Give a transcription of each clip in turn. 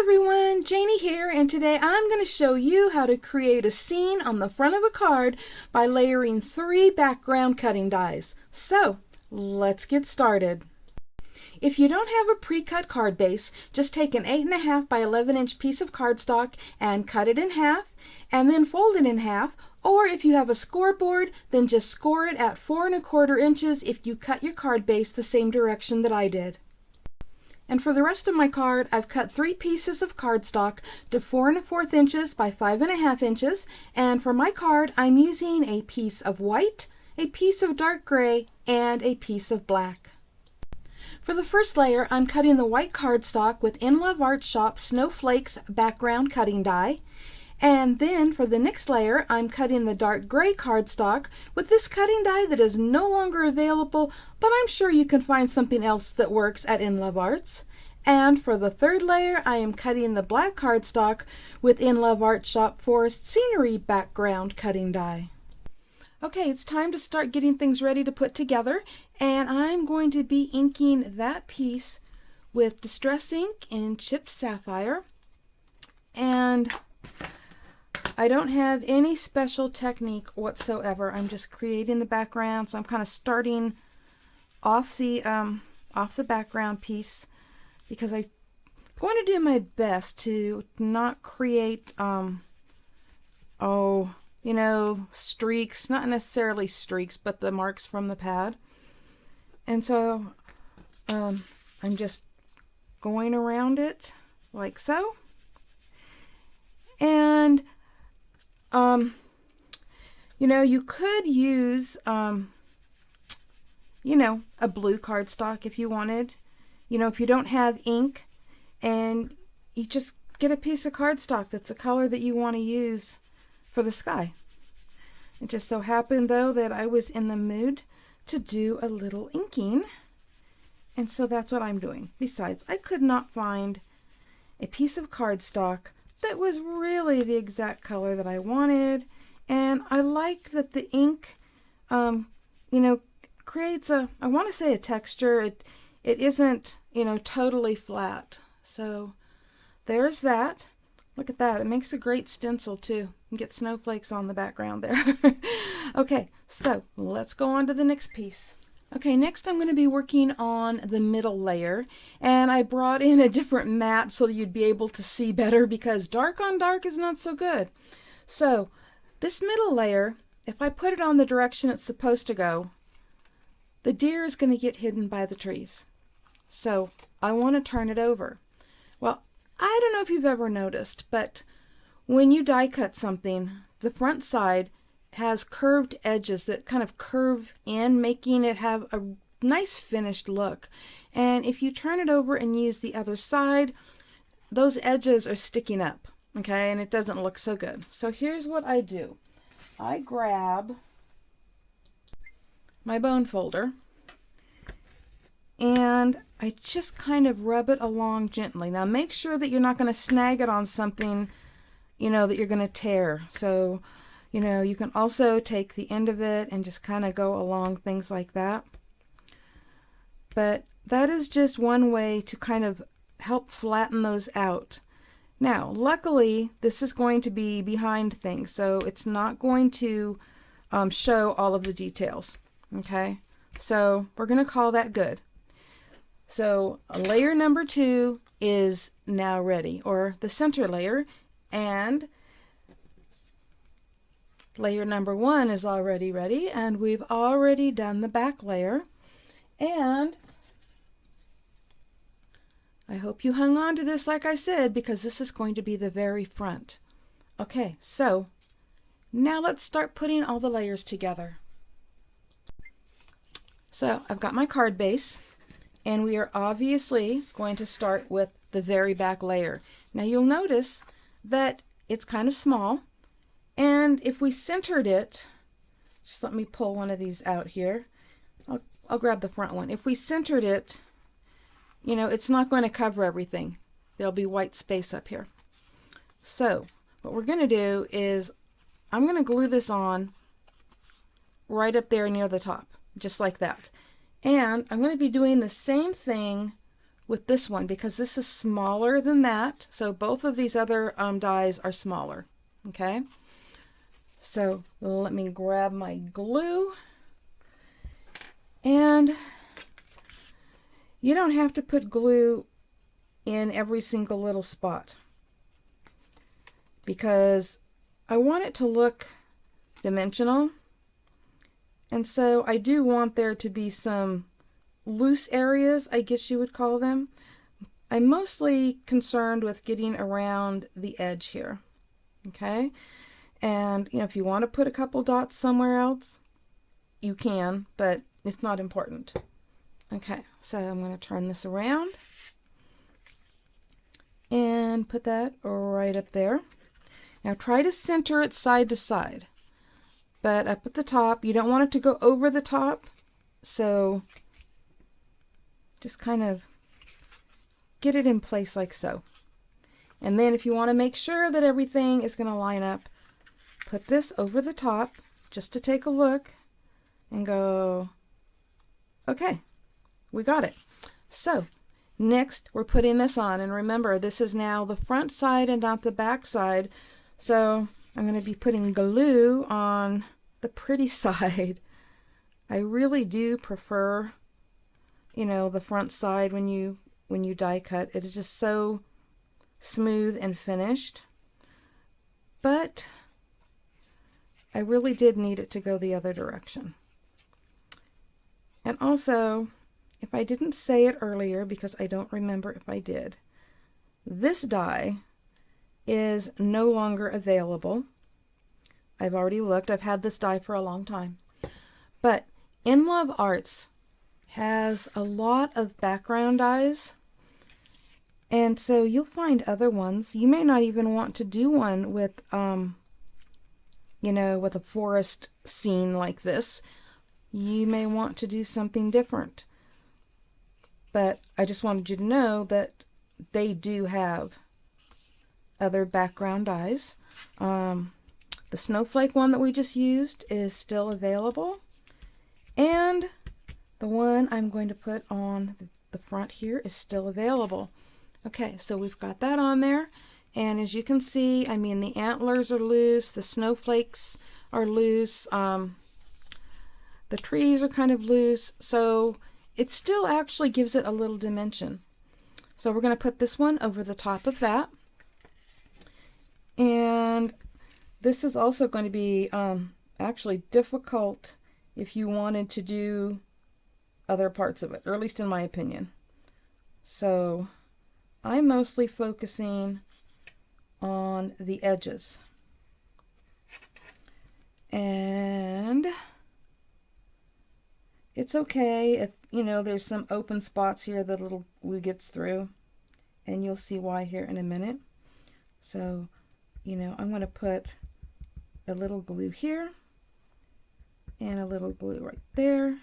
everyone, Janie here, and today I'm going to show you how to create a scene on the front of a card by layering 3 background cutting dies. So, let's get started. If you don't have a pre-cut card base, just take an 8.5 by 11 inch piece of cardstock and cut it in half, and then fold it in half, or if you have a scoreboard, then just score it at 4¼ inches if you cut your card base the same direction that I did. And for the rest of my card, I've cut 3 pieces of cardstock to 4¼ inches by 5½ inches. And for my card, I'm using a piece of white, a piece of dark gray, and a piece of black. For the first layer, I'm cutting the white cardstock with In Love Art Shop Snowflakes background cutting die. And then for the next layer, I'm cutting the dark gray cardstock with this cutting die that is no longer available, but I'm sure you can find something else that works at In Love Arts. And for the third layer, I am cutting the black cardstock with In Love Art Shop Forest Scenery background cutting die. Okay, it's time to start getting things ready to put together, and I'm going to be inking that piece with Distress ink in Chipped Sapphire. And I don't have any special technique whatsoever. I'm just creating the background, so I'm kind of starting off the background piece because I'm going to do my best to not create streaks, not necessarily streaks, but the marks from the pad. And so I'm just going around it like so. And you could use, a blue cardstock if you wanted. If you don't have ink, and you just get a piece of cardstock that's a color that you want to use for the sky. It just so happened, though, that I was in the mood to do a little inking, and so that's what I'm doing. Besides, I could not find a piece of cardstock that was really the exact color that I wanted, and I like that the ink creates I want to say a texture. It isn't totally flat. So there's that. Look at that, it makes a great stencil too. You can get snowflakes on the background there. Okay, so let's go on to the next piece. Okay, next I'm going to be working on the middle layer, and I brought in a different mat so you'd be able to see better because dark on dark is not so good. So this middle layer, if I put it on the direction it's supposed to go, the deer is going to get hidden by the trees. So I want to turn it over. Well, I don't know if you've ever noticed, but when you die cut something, the front side has curved edges that kind of curve in, making it have a nice finished look. And if you turn it over and use the other side, those edges are sticking up, okay, and it doesn't look so good. So here's what I do. I grab my bone folder and I just kind of rub it along gently. Now make sure that you're not going to snag it on something, that you're going to tear. So you can also take the end of it and just kind of go along things like that. But that is just one way to kind of help flatten those out. Now, luckily, this is going to be behind things, so it's not going to show all of the details. Okay, so we're going to call that good. So layer number 2 is now ready, or the center layer, and layer number 1 is already ready, and we've already done the back layer. And I hope you hung on to this, like I said, because this is going to be the very front. Okay, so now let's start putting all the layers together. So I've got my card base, and we are obviously going to start with the very back layer. Now you'll notice that it's kind of small, and if we centered it, just let me pull one of these out here. I'll grab the front one. If we centered it, it's not going to cover everything. There'll be white space up here. So what we're going to do is I'm going to glue this on right up there near the top, just like that. And I'm going to be doing the same thing with this one because this is smaller than that. So both of these other dies are smaller. Okay, so let me grab my glue, and you don't have to put glue in every single little spot because I want it to look dimensional, and so I do want there to be some loose areas, I guess you would call them. I'm mostly concerned with getting around the edge here. Okay, and if you want to put a couple dots somewhere else, you can, but it's not important. Okay, so I'm going to turn this around and put that right up there. Now try to center it side to side, but up at the top, you don't want it to go over the top, so just kind of get it in place like so. And then if you want to make sure that everything is going to line up, put this over the top just to take a look and go, okay, we got it. So next we're putting this on, and remember this is now the front side and not the back side, so I'm going to be putting glue on the pretty side. I really do prefer the front side when you die cut. It is just so smooth and finished, but I really did need it to go the other direction. And also, if I didn't say it earlier, because I don't remember if I did, this die is no longer available. I've already looked. I've had this die for a long time. But In Love Arts has a lot of background dies, and so you'll find other ones. You may not even want to do one with with a forest scene like this. You may want to do something different. But I just wanted you to know that they do have other background dies. The snowflake one that we just used is still available, and the one I'm going to put on the front here is still available. Okay, so we've got that on there, and as you can see, the antlers are loose, the snowflakes are loose, the trees are kind of loose, so it still actually gives it a little dimension. So we're going to put this one over the top of that, and this is also going to be actually difficult if you wanted to do other parts of it, or at least in my opinion. So I'm mostly focusing on the edges. And it's okay if, there's some open spots here that little glue gets through, and you'll see why here in a minute. So, I'm going to put a little glue here and a little glue right there.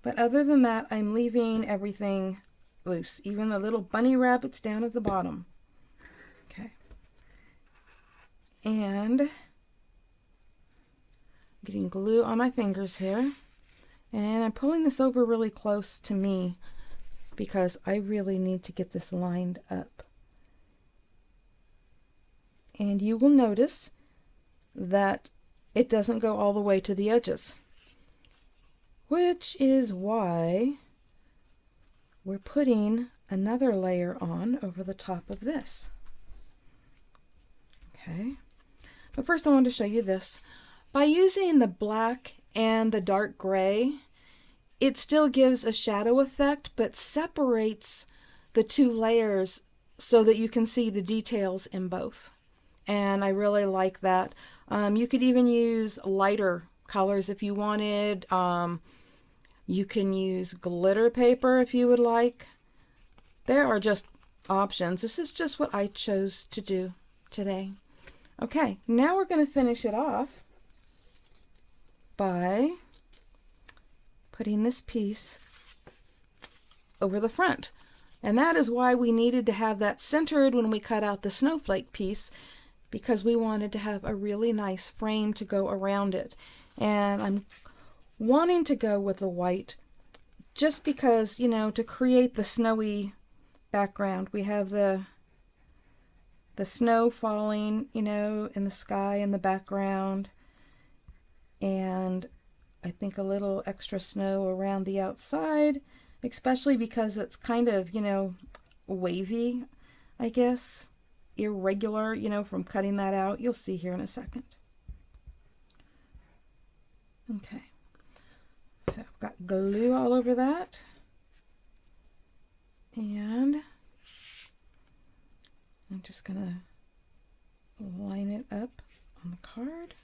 But other than that, I'm leaving everything loose, even the little bunny rabbits down at the bottom. Okay. And I'm getting glue on my fingers here. And I'm pulling this over really close to me because I really need to get this lined up. And you will notice that it doesn't go all the way to the edges, which is why we're putting another layer on over the top of this. Okay, but first I want to show you this. By using the black and the dark gray, it still gives a shadow effect, but separates the two layers so that you can see the details in both. And I really like that. You could even use lighter colors if you wanted. You can use glitter paper if you would like. There are just options. This is just what I chose to do today. Okay, now we're going to finish it off by putting this piece over the front. And that is why we needed to have that centered when we cut out the snowflake piece, because we wanted to have a really nice frame to go around it. And I'm wanting to go with the white just because, to create the snowy background. We have the snow falling, you know, in the sky in the background, and I think a little extra snow around the outside, especially because it's kind of, you know, wavy, I guess, irregular, you know, from cutting that out. You'll see here in a second. Okay, so I've got glue all over that, and I'm just gonna line it up on the card,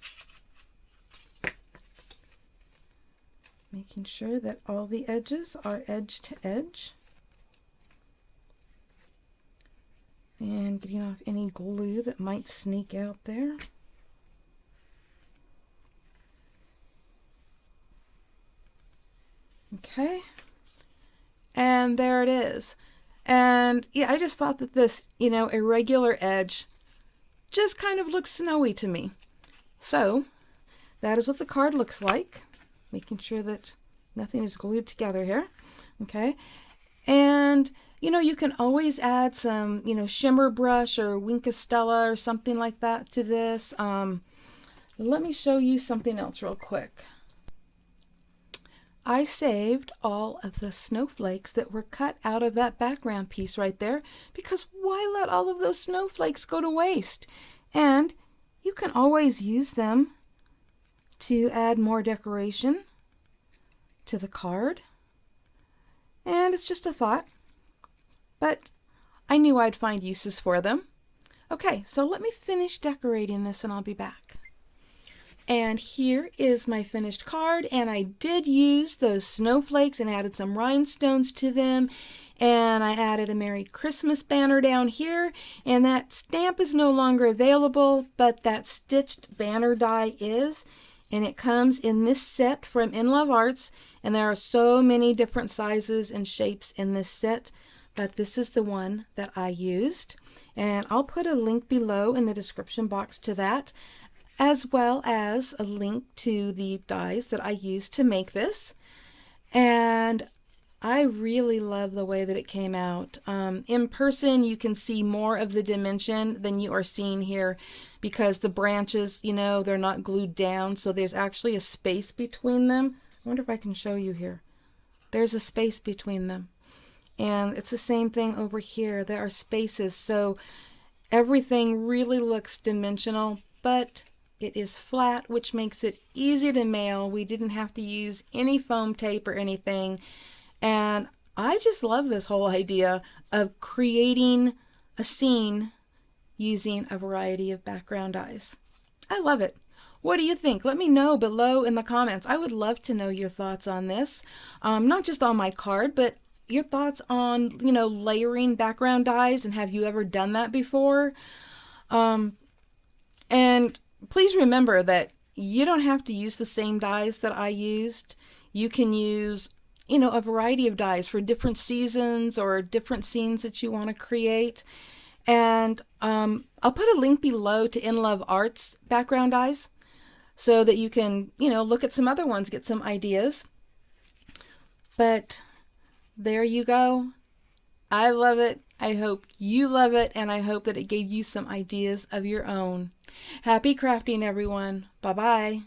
making sure that all the edges are edge to edge, and getting off any glue that might sneak out there. Okay, and there it is. And yeah, I just thought that this, you know, irregular edge just kind of looks snowy to me. So that is what the card looks like, making sure that nothing is glued together here. Okay, and you know, you can always add some, you know, shimmer brush or Wink of Stella or something like that to this. Let me show you something else real quick. I saved all of the snowflakes that were cut out of that background piece right there, because why let all of those snowflakes go to waste? And you can always use them to add more decoration to the card. And it's just a thought, but I knew I'd find uses for them. Okay, so let me finish decorating this and I'll be back. And here is my finished card, and I did use those snowflakes and added some rhinestones to them, and I added a Merry Christmas banner down here, and that stamp is no longer available, but that stitched banner die is, and it comes in this set from In Love Arts, and there are so many different sizes and shapes in this set, but this is the one that I used, and I'll put a link below in the description box to that, as well as a link to the dies that I used to make this. And I really love the way that it came out. In person, you can see more of the dimension than you are seeing here, because the branches, you know, they're not glued down, so there's actually a space between them. I wonder if I can show you here. There's a space between them. And it's the same thing over here. There are spaces, so everything really looks dimensional, but it is flat, which makes it easy to mail. We didn't have to use any foam tape or anything. And I just love this whole idea of creating a scene using a variety of background dies. I love it. What do you think? Let me know below in the comments. I would love to know your thoughts on this. Not just on my card, but your thoughts on, you know, layering background dies, and have you ever done that before? And please remember that you don't have to use the same dies that I used. You can use, you know, a variety of dies for different seasons or different scenes that you want to create. And I'll put a link below to In Love Arts background dies so that you can, you know, look at some other ones, get some ideas. But there you go. I love it. I hope you love it, and I hope that it gave you some ideas of your own. Happy crafting, everyone. Bye-bye.